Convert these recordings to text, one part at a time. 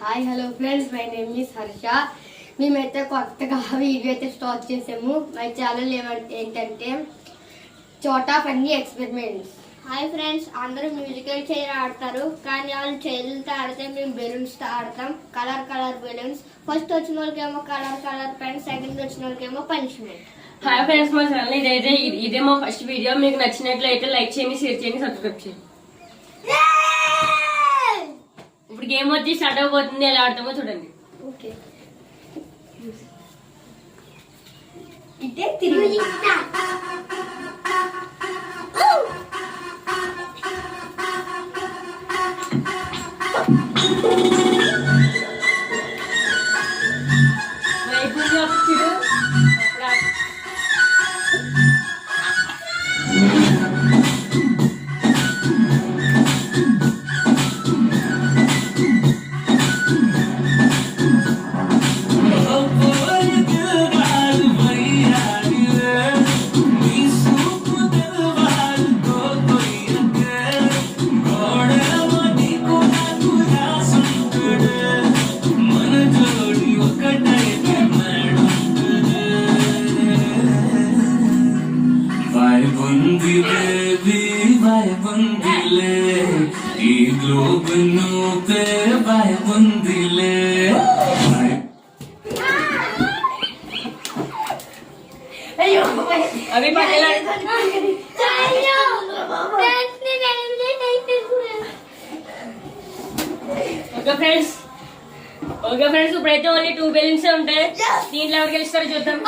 Hi hello friends, my name is Harsha. మేమైతే కొత్తగా video అయితే స్టార్ట్ చేసాము. మై ఛానల్ ఏంటంటే చోటా ఫన్నీ ఎక్స్పెరిమెంట్స్. హాయ్ ఫ్రెండ్స్, అందరూ మ్యూజికల్ చైర్ ఆడతారు, కానీ వాళ్ళు చైర్లతో ఆడితే మేము బెలూన్స్తో ఆడతాం. Colour colour balloons. ఫస్ట్ వచ్చిన వాళ్ళకేమో కలర్ పెన్, సెకండ్ వచ్చిన వాళ్ళకేమో పనిష్మెంట్. హాయ్ ఫ్రెండ్స్, మా ఛానల్ ఇదే మా ఫస్ట్ వీడియో. మీకు నచ్చినట్లయితే లైక్ చేయండి, షేర్ చేయండి, సబ్స్క్రైబ్ చేయండి. ఇప్పుడు గేమ్ వచ్చి స్టార్ట్ అయిపోతుంది, ఎలా ఆడతామో చూడండి. ఓకే, ఇదే తిరిగి अभी पहले ఓకే ఫ్రెండ్స్, ఇప్పుడైతే ఓన్లీ 2 బెలూన్స్ ఉంటాయి. దీంట్లో ఎవరు గెలుస్తారో చూద్దాం.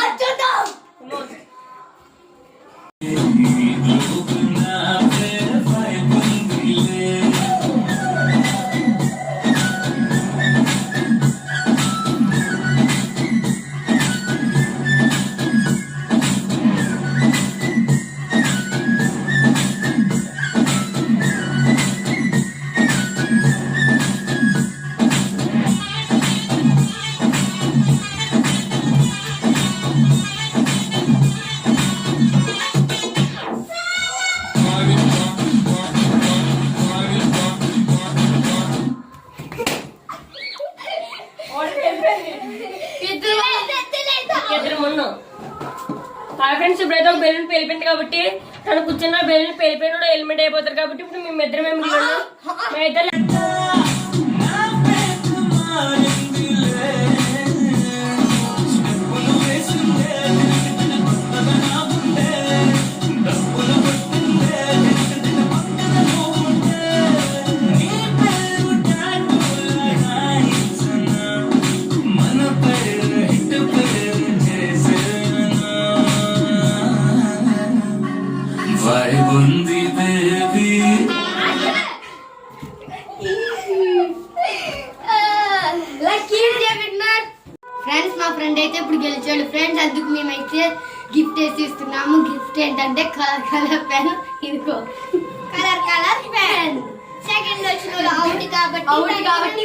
హాయ్ ఫ్రెండ్స్, ఇప్పుడైతే ఒక బెలూన్ పేలిపోయింది కాబట్టి తను కూర్చున్న బెలూన్ పేలిపోయిన ఎలిమెంట్ అయిపోతారు. కాబట్టి ఇప్పుడు మేము ఇద్దరమే మిగిలిన్నాం. మేమైతే ఫ్రెండ్స్, మా ఫ్రెండ్ అయితే ఇప్పుడు గెలిచాడు ఫ్రెండ్స్. అందుకు మేమైతే గిఫ్ట్ వేసి ఇస్తున్నాము. గిఫ్ట్ ఏంటంటే కలర్ పెన్. ఇదిగో కలర్ పెన్. సెకండ్ వచ్చిన అవుట్ కాబట్టి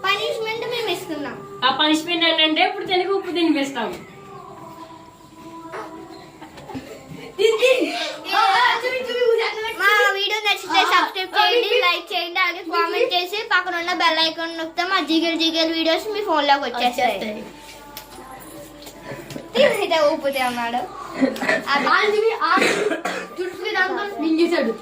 పనిష్మెంట్ మేము ఇస్తున్నాం. ఆ పనిష్మెంట్ ఏంటంటే ఇప్పుడు తెలుగు ఉప్పు తినిపిస్తాం. మా వీడియో నచ్చితే సబ్స్క్రైబ్ చేయండి, లైక్ చేయండి, అలాగే కామెంట్ చేసి పక్కన ఉన్న బెల్ ఐకాన్ నొక్కితే మా జిగల్ వీడియోస్ మీ ఫోన్ లోకి వచ్చేస్తాయి. ఉప్పుతే అన్నాడు చేశాడు.